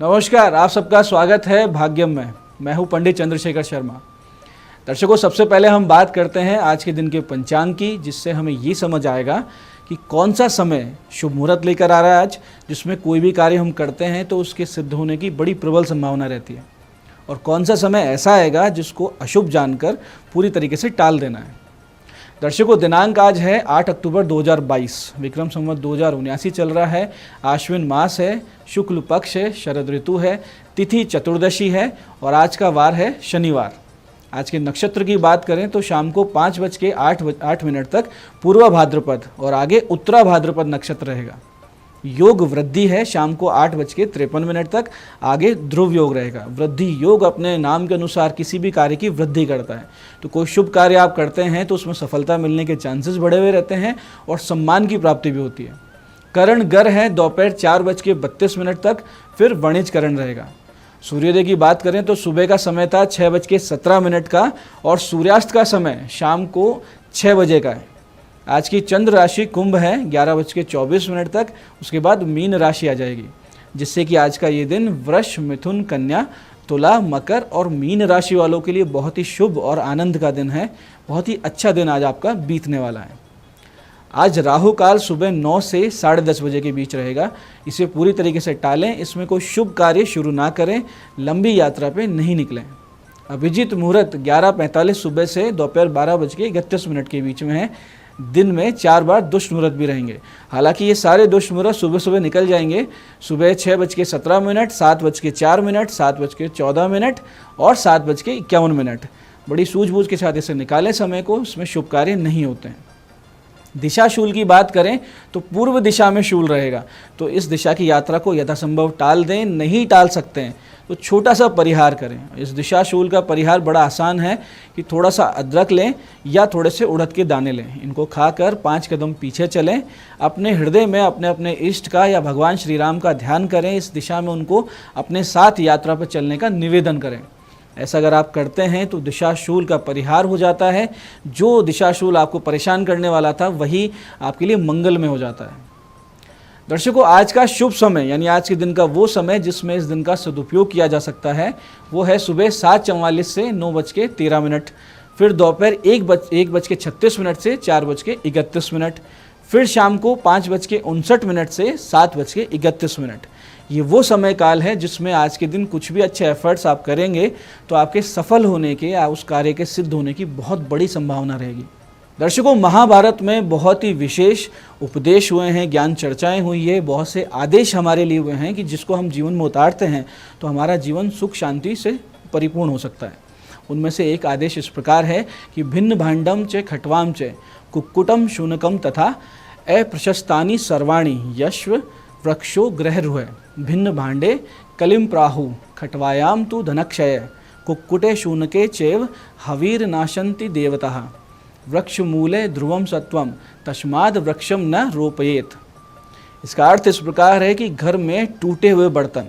नमस्कार, आप सबका स्वागत है भाग्यम में। मैं हूं पंडित चंद्रशेखर शर्मा। दर्शकों, सबसे पहले हम बात करते हैं आज के दिन के पंचांग की, जिससे हमें ये समझ आएगा कि कौन सा समय शुभ मुहूर्त लेकर आ रहा है आज, जिसमें कोई भी कार्य हम करते हैं तो उसके सिद्ध होने की बड़ी प्रबल संभावना रहती है, और कौन सा समय ऐसा आएगा जिसको अशुभ जानकर पूरी तरीके से टाल देना है। दर्शकों, दिनांक आज है 8 अक्टूबर 2022, विक्रम संवत 2079 चल रहा है। आश्विन मास है, शुक्ल पक्ष है, शरद ऋतु है, तिथि चतुर्दशी है और आज का वार है शनिवार। आज के नक्षत्र की बात करें तो शाम को 5:08 तक पूर्वा भाद्रपद और आगे उत्तरा भाद्रपद नक्षत्र रहेगा। योग वृद्धि है शाम को 8:53 तक, आगे ध्रुव योग रहेगा। वृद्धि योग अपने नाम के अनुसार किसी भी कार्य की वृद्धि करता है, तो कोई शुभ कार्य आप करते हैं तो उसमें सफलता मिलने के चांसेस बढ़े हुए रहते हैं और सम्मान की प्राप्ति भी होती है। करण गर है दोपहर 4:32 तक, फिर वणिज करण रहेगा। सूर्योदय की बात करें तो सुबह का समय था 6:17 का और सूर्यास्त का समय शाम को 6 बजे का है। आज की चंद्र राशि कुंभ है 11:24 तक, उसके बाद मीन राशि आ जाएगी, जिससे कि आज का ये दिन वृष, मिथुन, कन्या, तुला, मकर और मीन राशि वालों के लिए बहुत ही शुभ और आनंद का दिन है। बहुत ही अच्छा दिन आज आपका बीतने वाला है। आज राहु काल सुबह 9 से 10:30 बजे के बीच रहेगा। इसे पूरी तरीके से टालें, इसमें कोई शुभ कार्य शुरू ना करें, लंबी यात्रा पे नहीं निकलें। अभिजीत मुहूर्त 11:45 सुबह से दोपहर 12:31 के बीच में है। दिन में 4 बार दुष्ट मुहूर्त भी रहेंगे। हालांकि ये सारे दुष्ट मुहूर्त सुबह सुबह निकल जाएंगे। सुबह 6:17, 7:04, 7:14 और 7:51। बड़ी सूझबूझ के साथ इसे निकालें समय को, इसमें शुभ कार्य नहीं होते हैं। दिशा शूल की बात करें तो पूर्व दिशा में शूल रहेगा, तो इस दिशा की यात्रा को यथासंभव टाल दें। नहीं टाल सकते हैं तो छोटा सा परिहार करें। इस दिशा शूल का परिहार बड़ा आसान है कि थोड़ा सा अदरक लें या थोड़े से उड़द के दाने लें, इनको खाकर 5 कदम पीछे चलें। अपने हृदय में अपने अपने इष्ट का या भगवान श्री राम का ध्यान करें। इस दिशा में उनको अपने साथ यात्रा पर चलने का निवेदन करें। ऐसा अगर आप करते हैं तो दिशाशूल का परिहार हो जाता है। जो दिशाशूल आपको परेशान करने वाला था वही आपके लिए मंगल में हो जाता है। दर्शकों, आज का शुभ समय यानी आज के दिन का वो समय जिसमें इस दिन का सदुपयोग किया जा सकता है वो है सुबह 7:44 से 9:13, फिर दोपहर 1:36 से 4:31, फिर शाम को 5:59 से 7:31। ये वो समय काल है जिसमें आज के दिन कुछ भी अच्छे एफर्ट्स आप करेंगे तो आपके सफल होने के या उस कार्य के सिद्ध होने की बहुत बड़ी संभावना रहेगी। दर्शकों, महाभारत में बहुत ही विशेष उपदेश हुए हैं, ज्ञान चर्चाएं हुई है, बहुत से आदेश हमारे लिए हुए हैं कि जिसको हम जीवन में उतारते हैं तो हमारा जीवन सुख शांति से परिपूर्ण हो सकता है। उनमें से एक आदेश इस प्रकार है कि भिन्न भांडम च खट्वाम च कुक्कुटम शूनकम तथा अप्रशस्तानि सर्वाणि यश्व वृक्षो ग्रहरुह। भिन्न भांडे कलिम प्राहु खट्वायाम तु धनक्षय कुक्कुटे शूनके चैव हवीर नाशंति देवतः वृक्ष मूले ध्रुवम सत्वम तस्माद वृक्षम न रोपयेत। इसका अर्थ इस प्रकार है कि घर में टूटे हुए बर्तन,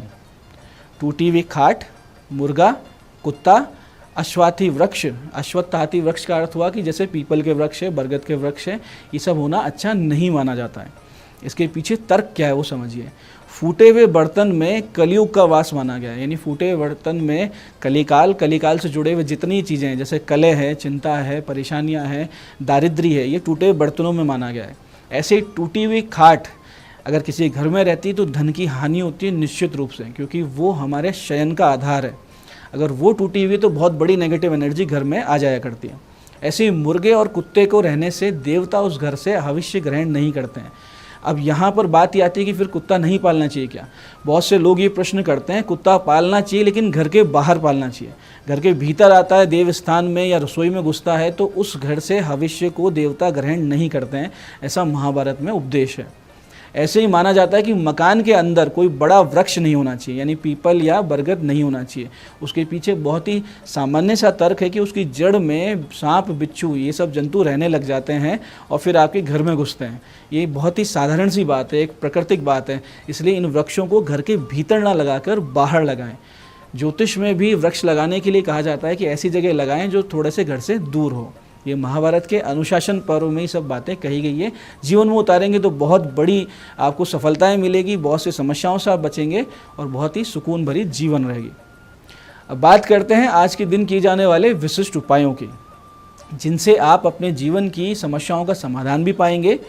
टूटी हुई खाट, मुर्गा, कुत्ता, अश्वत्थी वृक्ष, अश्वत्थाती वृक्ष का अर्थ हुआ कि जैसे पीपल के वृक्ष है, बरगद के वृक्ष है, ये सब होना अच्छा नहीं माना जाता है। इसके पीछे तर्क क्या है वो समझिए। फूटे हुए बर्तन में कलियुग का वास माना गया है, यानी फूटे हुए बर्तन में कलिकाल से जुड़े हुए जितनी चीज़ें हैं, जैसे कलह है, चिंता है, परेशानियां हैं, दारिद्र्य है, ये टूटे हुए बर्तनों में माना गया है। ऐसे ही टूटी हुई खाट अगर किसी घर में रहती तो धन की हानि होती है निश्चित रूप से, क्योंकि वो हमारे शयन का आधार है। अगर वो टूटी हुई तो बहुत बड़ी नेगेटिव एनर्जी घर में आ जाया करती है। ऐसे ही मुर्गे और कुत्ते को रहने से देवता उस घर से भविष्य ग्रहण नहीं करते हैं। अब यहाँ पर बात ये आती है कि फिर कुत्ता नहीं पालना चाहिए क्या। बहुत से लोग ये प्रश्न करते हैं, कुत्ता पालना चाहिए लेकिन घर के बाहर पालना चाहिए। घर के भीतर आता है, देव स्थान में या रसोई में घुसता है तो उस घर से भविष्य को देवता ग्रहण नहीं करते हैं, ऐसा महाभारत में उपदेश है। ऐसे ही माना जाता है कि मकान के अंदर कोई बड़ा वृक्ष नहीं होना चाहिए, यानी पीपल या बरगद नहीं होना चाहिए। उसके पीछे बहुत ही सामान्य सा तर्क है कि उसकी जड़ में सांप, बिच्छू ये सब जंतु रहने लग जाते हैं और फिर आपके घर में घुसते हैं। ये बहुत ही साधारण सी बात है, एक प्राकृतिक बात है। इसलिए इन वृक्षों को घर के भीतर ना लगाकर बाहर लगाएं। ज्योतिष में भी वृक्ष लगाने के लिए कहा जाता है कि ऐसी जगह लगाएं जो थोड़े से घर से दूर हो, ये महाभारत के अनुशासन पर्व में ही सब बातें कही गई है। जीवन में उतारेंगे तो बहुत बड़ी आपको सफलताएं मिलेगी, बहुत सी समस्याओं से आप बचेंगे और बहुत ही सुकून भरी जीवन रहेगी। अब बात करते हैं आज के दिन किए जाने वाले विशिष्ट उपायों की, जिनसे आप अपने जीवन की समस्याओं का समाधान भी पाएंगे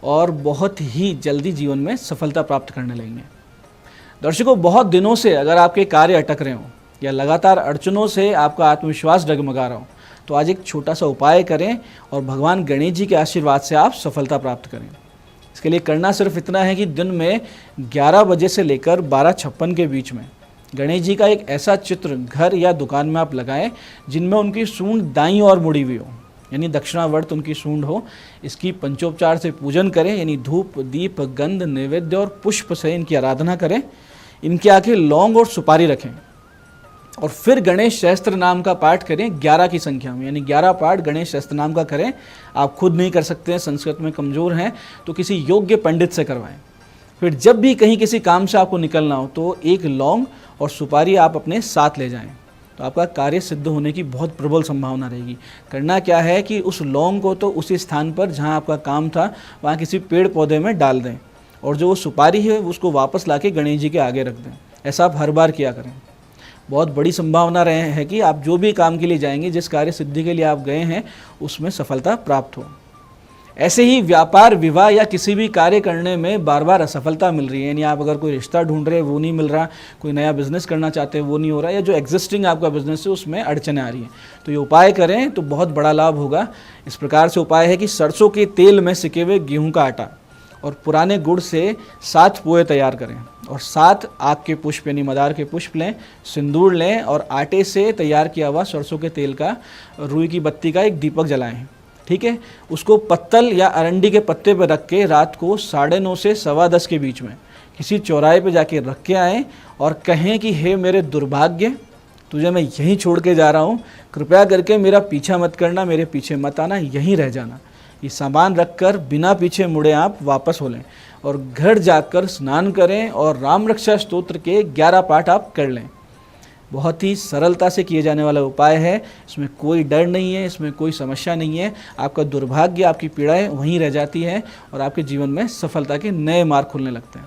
और बहुत ही जल्दी जीवन में सफलता प्राप्त करने लगेंगे। दर्शकों, बहुत दिनों से अगर आपके कार्य अटक रहे हों या लगातार अड़चनों से आपका आत्मविश्वास डगमगा रहा हो, तो आज एक छोटा सा उपाय करें और भगवान गणेश जी के आशीर्वाद से आप सफलता प्राप्त करें। इसके लिए करना सिर्फ इतना है कि दिन में 11 बजे से लेकर 12:56 के बीच में गणेश जी का एक ऐसा चित्र घर या दुकान में आप लगाएं जिनमें उनकी सूंड दाईं ओर मुड़ी हुई हो, यानी दक्षिणावर्त उनकी सूंड हो। इसकी पंचोपचार से पूजन करें, यानी धूप, दीप, गंध, नैवेद्य और पुष्प से इनकी आराधना करें। इनके आगे लौंग और सुपारी रखें और फिर गणेश सहस्त्र नाम का पाठ करें 11 की संख्या में, यानी 11 पाठ गणेश सहस्त्र नाम का करें। आप खुद नहीं कर सकते हैं, संस्कृत में कमज़ोर हैं, तो किसी योग्य पंडित से करवाएं। फिर जब भी कहीं किसी काम से आपको निकलना हो तो एक लौंग और सुपारी आप अपने साथ ले जाएं, तो आपका कार्य सिद्ध होने की बहुत प्रबल संभावना रहेगी। करना क्या है कि उस लौंग को तो उसी स्थान पर जहां आपका काम था वहां किसी पेड़ पौधे में डाल दें और जो वो सुपारी है उसको वापस लाके गणेश जी के आगे रख दें। ऐसा आप हर बार किया करें। बहुत बड़ी संभावना रहे है कि आप जो भी काम के लिए जाएंगे, जिस कार्य सिद्धि के लिए आप गए हैं, उसमें सफलता प्राप्त हो। ऐसे ही व्यापार, विवाह या किसी भी कार्य करने में बार बार असफलता मिल रही है, यानी आप अगर कोई रिश्ता ढूंढ रहे हैं वो नहीं मिल रहा, कोई नया बिजनेस करना चाहते हैं वो नहीं हो रहा, या जो एग्जिस्टिंग आपका बिजनेस है उसमें अड़चने आ रही हैं, तो ये उपाय करें तो बहुत बड़ा लाभ होगा। इस प्रकार से उपाय है कि सरसों के तेल में सिके हुए गेहूँ का आटा और पुराने गुड़ से 7 पोहे तैयार करें और 7 आग के पुष्प यानी मदार के पुष्प लें, सिंदूर लें और आटे से तैयार किया हुआ सरसों के तेल का रुई की बत्ती का एक दीपक जलाएं। ठीक है, उसको पत्तल या अरंडी के पत्ते पर रख के रात को 9:30 से 10:15 के बीच में किसी चौराहे पे जाके रख के आएँ और कहें कि हे मेरे दुर्भाग्य, तुझे मैं यहीं छोड़ के जा रहा हूँ, कृपया करके मेरा पीछा मत करना, मेरे पीछे मत आना, यहीं रह जाना। ये सामान रखकर बिना पीछे मुड़े आप वापस हो लें और घर जाकर स्नान करें और राम रक्षा स्तोत्र के 11 पाठ आप कर लें। बहुत ही सरलता से किए जाने वाला उपाय है, इसमें कोई डर नहीं है, इसमें कोई समस्या नहीं है। आपका दुर्भाग्य, आपकी पीड़ाएं वहीं रह जाती हैं और आपके जीवन में सफलता के नए मार्ग खुलने लगते हैं।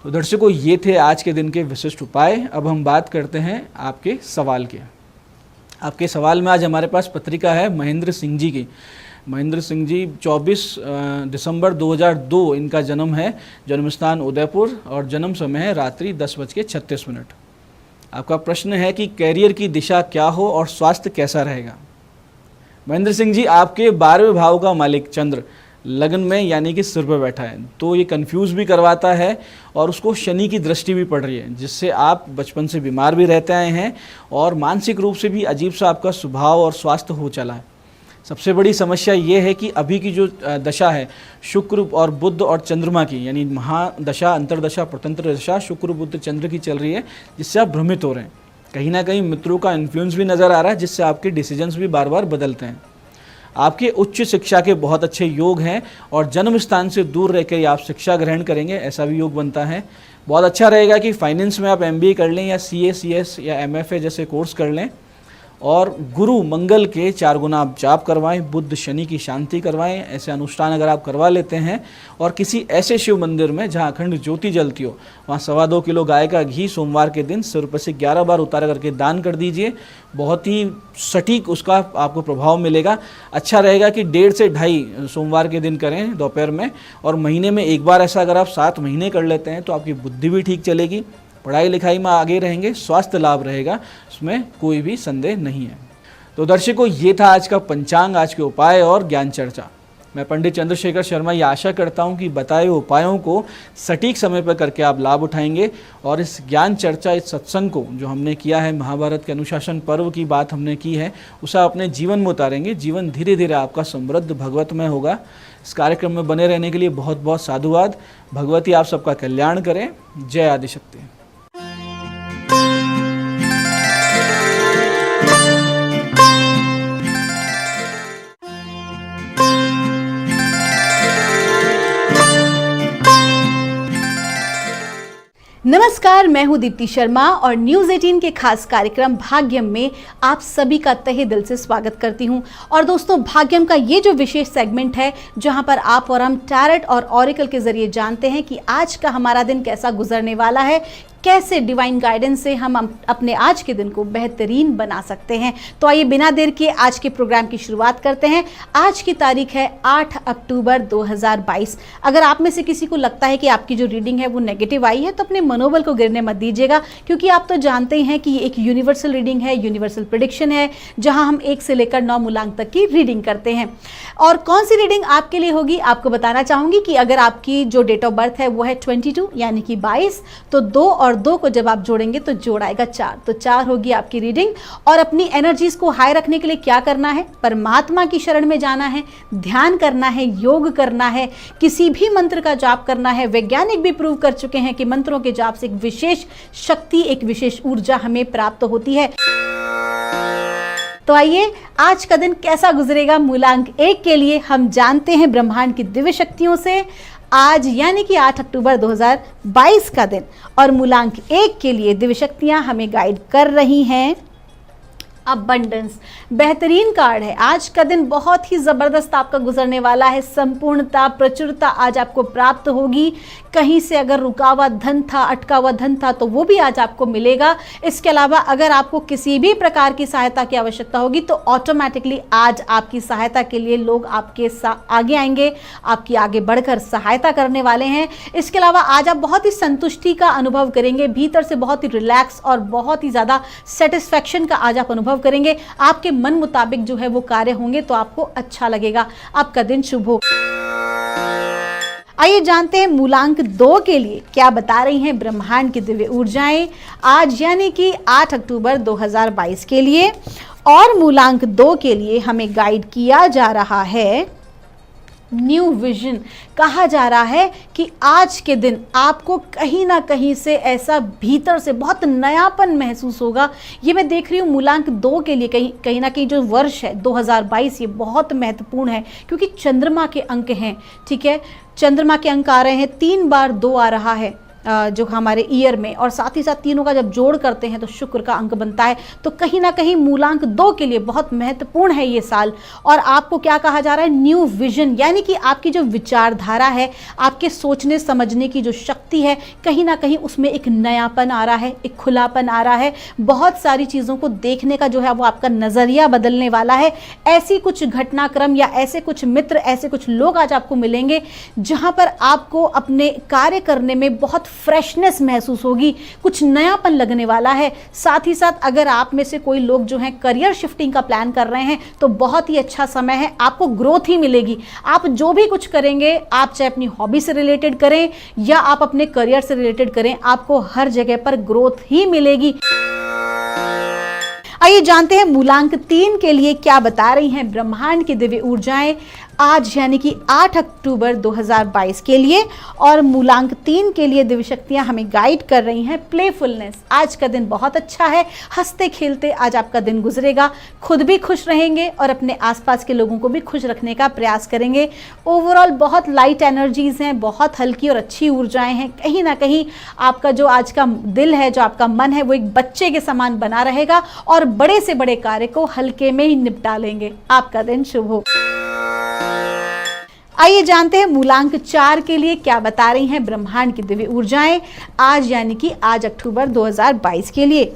तो दर्शकों, ये थे आज के दिन के विशिष्ट उपाय। अब हम बात करते हैं आपके सवाल के। आपके सवाल में आज हमारे पास पत्रिका है महेंद्र सिंह जी की। महेंद्र सिंह जी 24 दिसंबर 2002 इनका जन्म है, जन्म स्थान उदयपुर और जन्म समय है रात्रि 10:36। आपका प्रश्न है कि कैरियर की दिशा क्या हो और स्वास्थ्य कैसा रहेगा। महेंद्र सिंह जी, आपके 12वें भाव का मालिक चंद्र लगन में यानी कि सिर पर बैठा है, तो ये कंफ्यूज भी करवाता है और उसको शनि की दृष्टि भी पड़ रही है, जिससे आप बचपन से बीमार भी रहते आए हैं और मानसिक रूप से भी अजीब सा आपका स्वभाव और स्वास्थ्य हो चला है। सबसे बड़ी समस्या ये है कि अभी की जो दशा है शुक्र और बुध और चंद्रमा की, यानी महादशा, अंतरदशा, प्रतंत्र दशा शुक्र बुध चंद्र की चल रही है, जिससे आप भ्रमित हो रहे हैं। कहीं ना कहीं मित्रों का इन्फ्लुएंस भी नज़र आ रहा है, जिससे आपके डिसीजंस भी बार बार बदलते हैं। आपके उच्च शिक्षा के बहुत अच्छे योग हैं और जन्म स्थान से दूर रहकर आप शिक्षा ग्रहण करेंगे, ऐसा भी योग बनता है। बहुत अच्छा रहेगा कि फाइनेंस में आप MBA कर लें या CA, CS या MFA जैसे कोर्स कर लें और गुरु मंगल के 4 गुना आप जाप करवाएं, बुध शनि की शांति करवाएं। ऐसे अनुष्ठान अगर आप करवा लेते हैं और किसी ऐसे शिव मंदिर में जहां अखंड ज्योति जलती हो, वहां 2.25 किलो गाय का घी सोमवार के दिन सिर पर से 11 बार उतार करके दान कर दीजिए। बहुत ही सटीक उसका आपको प्रभाव मिलेगा। अच्छा रहेगा कि 1.5 से 2.5 सोमवार के दिन करें दोपहर में, और महीने में एक बार ऐसा अगर आप 7 महीने कर लेते हैं तो आपकी बुद्धि भी ठीक चलेगी, पढ़ाई लिखाई में आगे रहेंगे, स्वास्थ्य लाभ रहेगा, इसमें कोई भी संदेह नहीं है। तो दर्शकों, ये था आज का पंचांग, आज के उपाय और ज्ञान चर्चा। मैं पंडित चंद्रशेखर शर्मा ये आशा करता हूँ कि बताए हुए उपायों को सटीक समय पर करके आप लाभ उठाएंगे और इस ज्ञान चर्चा, इस सत्संग को जो हमने किया है, महाभारत के अनुशासन पर्व की बात हमने की है, उसे आप अपने जीवन में उतारेंगे। जीवन धीरे धीरे आपका समृद्ध भगवतमय होगा। इस कार्यक्रम में बने रहने के लिए बहुत बहुत साधुवाद। भगवती आप सबका कल्याण करें। जय आदिशक्ति। नमस्कार, मैं हूं दीप्ति शर्मा और न्यूज़ 18 के खास कार्यक्रम भाग्यम में आप सभी का तहे दिल से स्वागत करती हूं। और दोस्तों, भाग्यम का ये जो विशेष सेगमेंट है जहां पर आप और हम टैरेट और ऑरिकल के जरिए जानते हैं कि आज का हमारा दिन कैसा गुजरने वाला है, कैसे डिवाइन गाइडेंस से हम अपने आज के दिन को बेहतरीन बना सकते हैं। तो आइए बिना देर किए आज के प्रोग्राम की शुरुआत करते हैं। आज की तारीख है 8 अक्टूबर 2022। अगर आप में से किसी को लगता है कि आपकी जो रीडिंग है वो नेगेटिव आई है तो अपने मनोबल को गिरने मत दीजिएगा, क्योंकि आप तो जानते ही हैं कि ये एक यूनिवर्सल रीडिंग है, यूनिवर्सल प्रेडिक्शन है, जहां हम 1 से लेकर 9 मूलांक तक की रीडिंग करते हैं। और कौन सी रीडिंग आपके लिए होगी आपको बताना चाहूंगी कि अगर आपकी जो डेट ऑफ बर्थ है वो है 22 यानी कि 22, तो 2 और 2 को जब आप जोड़ेंगे तो जोड़ आएगा 4, तो 4 होगी आपकी रीडिंग। और अपनी एनर्जीज को हाई रखने के लिए क्या करना है? परमात्मा की शरण में जाना है, ध्यान करना है, योग करना है, किसी भी मंत्र का जाप करना है। वैज्ञानिक भी प्रूव कर चुके हैं कि मंत्रों के जाप से एक विशेष शक्ति, एक विशेष ऊर्जा हमें प्राप्त होती है। तो आइए आज का दिन कैसा गुजरेगा मूलांक 1 के लिए हम जानते हैं ब्रह्मांड की दिव्य शक्तियों से। आज यानी कि 8 अक्टूबर 2022 का दिन और मूलांक 1 के लिए दिव्य शक्तियां हमें गाइड कर रही हैं अबंडेंस। बेहतरीन कार्ड है। आज का दिन बहुत ही ज़बरदस्त आपका गुजरने वाला है। संपूर्णता, प्रचुरता आज आपको प्राप्त होगी। कहीं से अगर रुका हुआ धन था, अटका हुआ धन था, तो वो भी आज आपको मिलेगा। इसके अलावा अगर आपको किसी भी प्रकार की सहायता की आवश्यकता होगी तो ऑटोमेटिकली आज आपकी सहायता के लिए लोग आपके आगे आएंगे, आपकी आगे बढ़कर सहायता करने वाले हैं। इसके अलावा आज आप बहुत ही संतुष्टि का अनुभव करेंगे, भीतर से बहुत ही रिलैक्स और बहुत ही ज़्यादा सेटिस्फैक्शन का आज आप अनुभव करेंगे। आपके मन मुताबिक जो है वो कार्य होंगे तो आपको अच्छा लगेगा। आपका दिन शुभ हो। आइए जानते हैं मूलांक 2 के लिए क्या बता रही हैं ब्रह्मांड की दिव्य ऊर्जाएं आज यानी कि 8 अक्टूबर 2022 के लिए। और मूलांक 2 के लिए हमें गाइड किया जा रहा है न्यू विजन। कहा जा रहा है कि आज के दिन आपको कहीं ना कहीं से ऐसा भीतर से बहुत नयापन महसूस होगा। ये मैं देख रही हूँ मूलांक 2 के लिए कहीं ना कहीं जो वर्ष है 2022 ये बहुत महत्वपूर्ण है, क्योंकि चंद्रमा के अंक हैं। ठीक है, चंद्रमा के अंक आ रहे हैं, 3 बार 2 आ रहा है जो हमारे ईयर में, और साथ ही साथ तीनों का जब जोड़ करते हैं तो शुक्र का अंक बनता है। तो कहीं ना कहीं मूलांक 2 के लिए बहुत महत्वपूर्ण है ये साल। और आपको क्या कहा जा रहा है? न्यू विजन, यानी कि आपकी जो विचारधारा है, आपके सोचने समझने की जो शक्ति है, कहीं ना कहीं उसमें एक नयापन आ रहा है, एक खुलापन आ रहा है। बहुत सारी चीज़ों को देखने का जो है वो आपका नज़रिया बदलने वाला है। ऐसी कुछ घटनाक्रम या ऐसे कुछ मित्र, ऐसे कुछ लोग आज आपको मिलेंगे जहाँ पर आपको अपने कार्य करने में बहुत फ्रेशनेस महसूस होगी, कुछ नयापन लगने वाला है। साथ ही साथ अगर आप में से कोई लोग जो हैं करियर शिफ्टिंग का प्लान कर रहे हैं तो बहुत ही अच्छा समय है, आपको ग्रोथ ही मिलेगी। आप जो भी कुछ करेंगे, आप चाहे अपनी हॉबी से रिलेटेड करें या आप अपने करियर से रिलेटेड करें, आपको हर जगह पर ग्रोथ ही मिलेगी। आइए जानते हैं मूलांक 3 के लिए क्या बता रही हैं ब्रह्मांड की दिव्य ऊर्जाएं आज यानी कि 8 अक्टूबर 2022 के लिए। और मूलांक 3 के लिए दिव्य शक्तियां हमें गाइड कर रही हैं प्लेफुलनेस। आज का दिन बहुत अच्छा है, हंसते खेलते आज आपका दिन गुजरेगा। खुद भी खुश रहेंगे और अपने आसपास के लोगों को भी खुश रखने का प्रयास करेंगे। ओवरऑल बहुत लाइट एनर्जीज हैं, बहुत हल्की और अच्छी ऊर्जाएं हैं। कहीं ना कहीं आपका जो आज का दिल है, जो आपका मन है, वो एक बच्चे के समान बना रहेगा और बड़े से बड़े कार्य को हल्के में ही निपटा लेंगे। आपका दिन शुभ हो। आइए जानते हैं मूलांक 4 के लिए क्या बता रही हैं ब्रह्मांड की दिव्य ऊर्जाएं आज यानी कि आज अक्टूबर 2022 के लिए।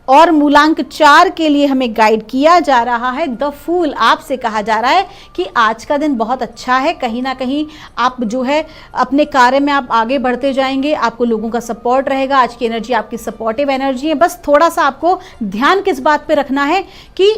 और मूलांक 4 के लिए हमें गाइड किया जा रहा है द फूल। आपसे कहा जा रहा है कि आज का दिन बहुत अच्छा है। कहीं ना कहीं आप जो है अपने कार्य में आप आगे बढ़ते जाएंगे, आपको लोगों का सपोर्ट रहेगा। आज की एनर्जी आपकी सपोर्टिव एनर्जी है। बस थोड़ा सा आपको ध्यान किस बात पे रखना है कि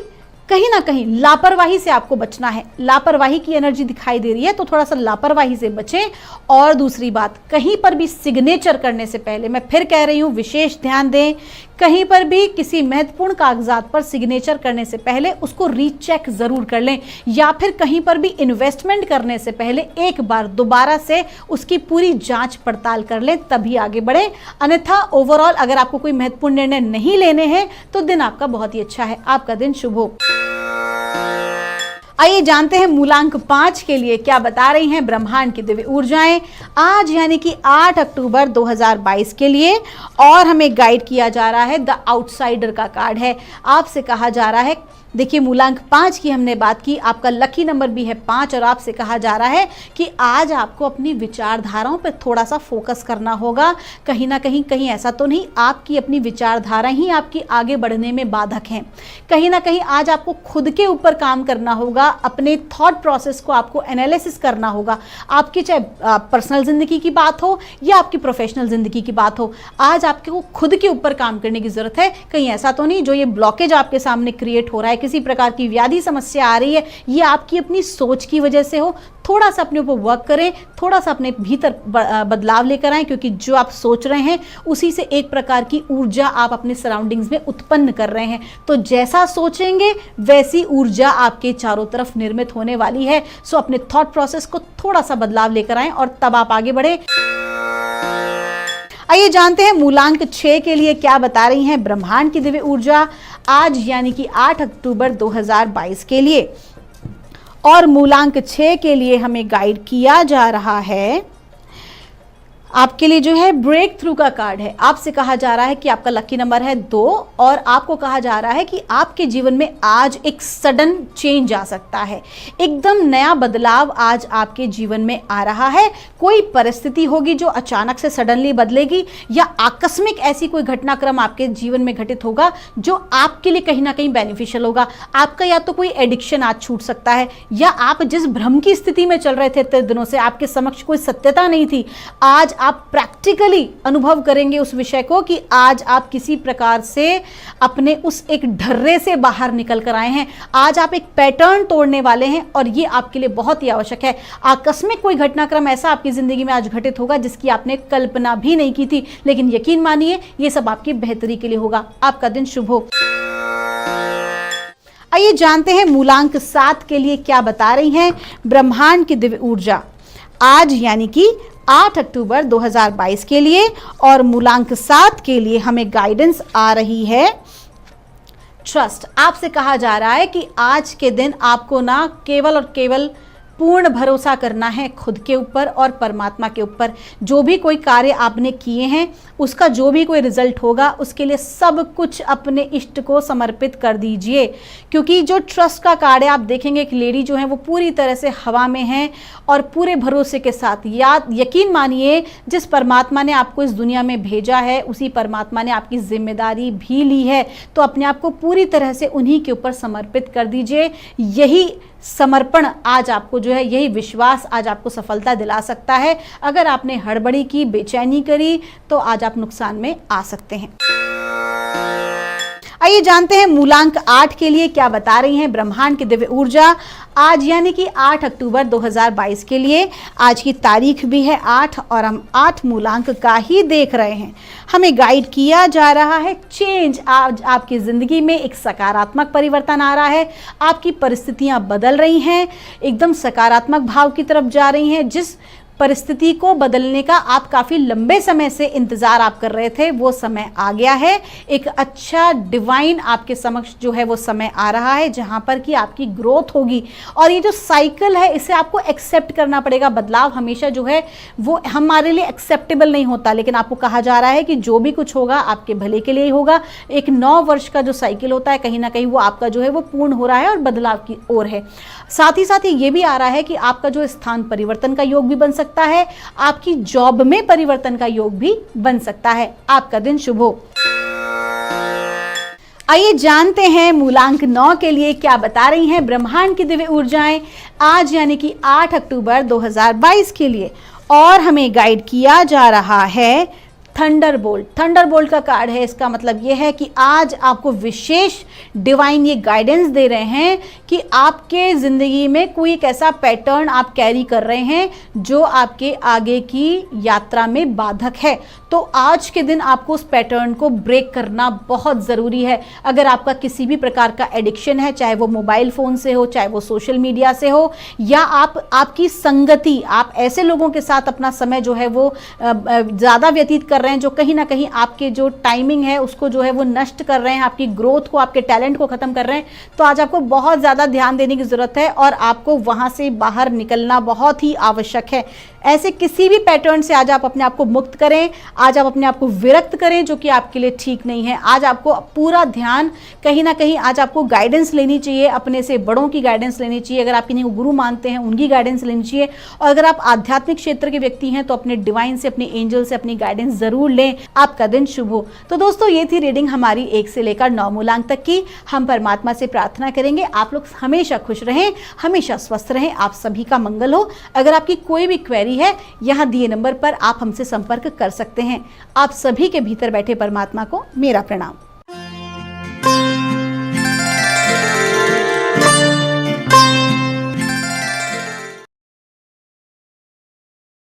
कहीं ना कहीं लापरवाही से आपको बचना है। लापरवाही की एनर्जी दिखाई दे रही है तो थोड़ा सा लापरवाही से बचें। और दूसरी बात, कहीं पर भी सिग्नेचर करने से पहले, मैं फिर कह रही हूँ, विशेष ध्यान दें, कहीं पर भी किसी महत्वपूर्ण कागजात पर सिग्नेचर करने से पहले उसको रीचेक जरूर कर लें, या फिर कहीं पर भी इन्वेस्टमेंट करने से पहले एक बार दोबारा से उसकी पूरी जांच पड़ताल कर लें, तभी आगे बढ़ें। अन्यथा ओवरऑल अगर आपको कोई महत्वपूर्ण निर्णय नहीं लेने हैं तो दिन आपका बहुत ही अच्छा है। आपका दिन शुभ हो। आइए जानते हैं मूलांक 5 के लिए क्या बता रही हैं ब्रह्मांड की दिव्य ऊर्जाएं आज यानी कि 8 अक्टूबर 2022 के लिए। और हमें गाइड किया जा रहा है द आउटसाइडर का कार्ड है। आपसे कहा जा रहा है, देखिए मूलांक 5 की हमने बात की, आपका लकी नंबर भी है 5 और आपसे कहा जा रहा है कि आज आपको अपनी विचारधाराओं पर थोड़ा सा फोकस करना होगा। कहीं ना कहीं ऐसा तो नहीं आपकी अपनी विचारधारा ही आपकी आगे बढ़ने में बाधक हैं। कहीं ना कहीं आज आपको खुद के ऊपर काम करना होगा, अपने थॉट प्रोसेस को आपको एनालिसिस करना होगा। आपकी चाहे पर्सनल ज़िंदगी की बात हो या आपकी प्रोफेशनल ज़िंदगी की बात हो, आज आपको खुद के ऊपर काम करने की ज़रूरत है। कहीं ऐसा तो नहीं जो ये ब्लॉकेज आपके सामने क्रिएट हो रहा है, किसी प्रकार की व्याधि समस्या आ रही है, ये आपकी अपनी सोच की वजह से हो। थोड़ा सा अपने ऊपर वर्क करें, थोड़ा सा अपने भीतर बदलाव लेकर आएं, क्योंकि जो आप सोच रहे हैं उसी से एक प्रकार की ऊर्जा आप अपने सराउंडिंग्स में उत्पन्न कर रहे हैं। तो जैसा सोचेंगे वैसी ऊर्जा आपके चारों तरफ निर्मित होने वाली है। सो अपने थॉट प्रोसेस को थोड़ा सा बदलाव लेकर आएं और तब आप आगे बढ़े। आइए जानते हैं मूलांक 6 के लिए क्या बता रही हैं ब्रह्मांड की दिव्य ऊर्जा आज यानी कि 8 अक्टूबर 2022 के लिए। और मूलांक 6 के लिए हमें गाइड किया जा रहा है, आपके लिए जो है ब्रेक थ्रू का कार्ड है। आपसे कहा जा रहा है कि आपका लकी नंबर है 2 और आपको कहा जा रहा है कि आपके जीवन में आज एक सडन चेंज आ सकता है, एकदम नया बदलाव आज आपके जीवन में आ रहा है। कोई परिस्थिति होगी जो अचानक से सडनली बदलेगी या आकस्मिक ऐसी कोई घटनाक्रम आपके जीवन में घटित होगा जो आपके लिए कहीं ना कहीं बेनिफिशियल होगा। आपका या तो कोई एडिक्शन आज छूट सकता है, या आप जिस भ्रम की स्थिति में चल रहे थे इतने दिनों से, आपके समक्ष कोई सत्यता नहीं थी, आज आप प्रैक्टिकली अनुभव करेंगे उस विषय को कि आज आप किसी प्रकार से अपने उस एक ढर्रे से बाहर निकल कर आए हैं। आज आप एक पैटर्न तोड़ने वाले हैं और ये आपके लिए बहुत ही आवश्यक है। आकस्मिक कोई घटनाक्रम ऐसा आपकी जिंदगी में आज घटित होगा जिसकी आपने कल्पना भी नहीं की थी, लेकिन यकीन मानिए ये सब आपकी बेहतरी के लिए होगा। आपका दिन शुभ हो। आइए जानते हैं मूलांक 7 के लिए क्या बता रही हैं ब्रह्मांड की दिव्य ऊर्जा आज यानी कि 8 अक्टूबर 2022 के लिए। और मूलांक 7 के लिए हमें गाइडेंस आ रही है ट्रस्ट। आपसे कहा जा रहा है कि आज के दिन आपको ना केवल और केवल पूर्ण भरोसा करना है खुद के ऊपर और परमात्मा के ऊपर। जो भी कोई कार्य आपने किए हैं उसका जो भी कोई रिजल्ट होगा उसके लिए सब कुछ अपने इष्ट को समर्पित कर दीजिए, क्योंकि जो ट्रस्ट का कार्य आप देखेंगे एक लेडी जो है वो पूरी तरह से हवा में है और पूरे भरोसे के साथ यकीन मानिए जिस परमात्मा ने आपको इस दुनिया में भेजा है उसी परमात्मा ने आपकी जिम्मेदारी भी ली है। तो अपने आप को पूरी तरह से उन्हीं के ऊपर समर्पित कर दीजिए। यही समर्पण आज आपको जो है, यही विश्वास आज आपको सफलता दिला सकता है। अगर आपने हड़बड़ी की, बेचैनी करी तो आज आप नुकसान में आ सकते हैं। आइए जानते हैं मूलांक 8 के लिए क्या बता रही हैं ब्रह्मांड की दिव्य ऊर्जा आज यानी कि 8 अक्टूबर 2022 के लिए। आज की तारीख भी है 8 और हम 8 मूलांक का ही देख रहे हैं। हमें गाइड किया जा रहा है चेंज। आज आपकी ज़िंदगी में एक सकारात्मक परिवर्तन आ रहा है। आपकी परिस्थितियां बदल रही हैं, एकदम सकारात्मक भाव की तरफ जा रही हैं। जिस परिस्थिति को बदलने का आप काफ़ी लंबे समय से इंतज़ार आप कर रहे थे वो समय आ गया है। एक अच्छा डिवाइन आपके समक्ष जो है वो समय आ रहा है जहां पर कि आपकी ग्रोथ होगी। और ये जो साइकिल है इसे आपको एक्सेप्ट करना पड़ेगा। बदलाव हमेशा जो है वो हमारे लिए एक्सेप्टेबल नहीं होता, लेकिन आपको कहा जा रहा है कि जो भी कुछ होगा आपके भले के लिए ही होगा। एक 9 वर्ष का जो साइकिल होता है कहीं ना कहीं वो आपका जो है वो पूर्ण हो रहा है और बदलाव की ओर है। साथ ही ये भी आ रहा है कि आपका जो स्थान परिवर्तन का योग भी बन सकता है, आपकी जॉब में परिवर्तन का योग भी बन सकता है। आपका दिन शुभ हो। आइए जानते हैं मूलांक 9 के लिए क्या बता रही हैं ब्रह्मांड की दिव्य ऊर्जाएं आज यानी कि 8 अक्टूबर 2022 के लिए। और हमें गाइड किया जा रहा है थंडरबोल्ट। थंडरबोल्ट का कार्ड है। इसका मतलब यह है कि आज आपको विशेष डिवाइन ये गाइडेंस दे रहे हैं कि आपके ज़िंदगी में कोई एक ऐसा पैटर्न आप कैरी कर रहे हैं जो आपके आगे की यात्रा में बाधक है। तो आज के दिन आपको उस पैटर्न को ब्रेक करना बहुत ज़रूरी है। अगर आपका किसी भी प्रकार का एडिक्शन है, चाहे वो मोबाइल फ़ोन से हो, चाहे वो सोशल मीडिया से हो, या आपकी संगति, आप ऐसे लोगों के साथ अपना समय जो है वो ज़्यादा व्यतीत कर रहे हैं, जो कहीं ना कहीं आपके जो टाइमिंग है उसको जो है वो नष्ट कर रहे हैं, आपकी ग्रोथ को, आपके टैलेंट को खत्म कर रहे हैं, तो आज आपको बहुत ज़्यादा ध्यान देने की ज़रूरत है और आपको वहाँ से बाहर निकलना बहुत ही आवश्यक है। ऐसे किसी भी पैटर्न से आज आप अपने आप को मुक्त करें, आज आप अपने आप को विरक्त करें जो कि आपके लिए ठीक नहीं है। आज आपको पूरा ध्यान कहीं ना कहीं आज आपको गाइडेंस लेनी चाहिए, अपने से बड़ों की गाइडेंस लेनी चाहिए। अगर आप किन्हीं को गुरु मानते हैं उनकी गाइडेंस लेनी चाहिए, और अगर आप आध्यात्मिक क्षेत्र के व्यक्ति हैं तो अपने डिवाइन से, अपने एंजल से अपनी गाइडेंस जरूर लें। आपका दिन शुभ हो। तो दोस्तों, ये थी रीडिंग हमारी 1 से लेकर 9 मूलांक तक की। हम परमात्मा से प्रार्थना करेंगे आप लोग हमेशा खुश रहें, हमेशा स्वस्थ रहें, आप सभी का मंगल हो। अगर आपकी कोई भी क्वेरी है, यहाँ दिए नंबर पर आप हमसे संपर्क कर सकते हैं। आप सभी के भीतर बैठे परमात्मा को मेरा प्रणाम।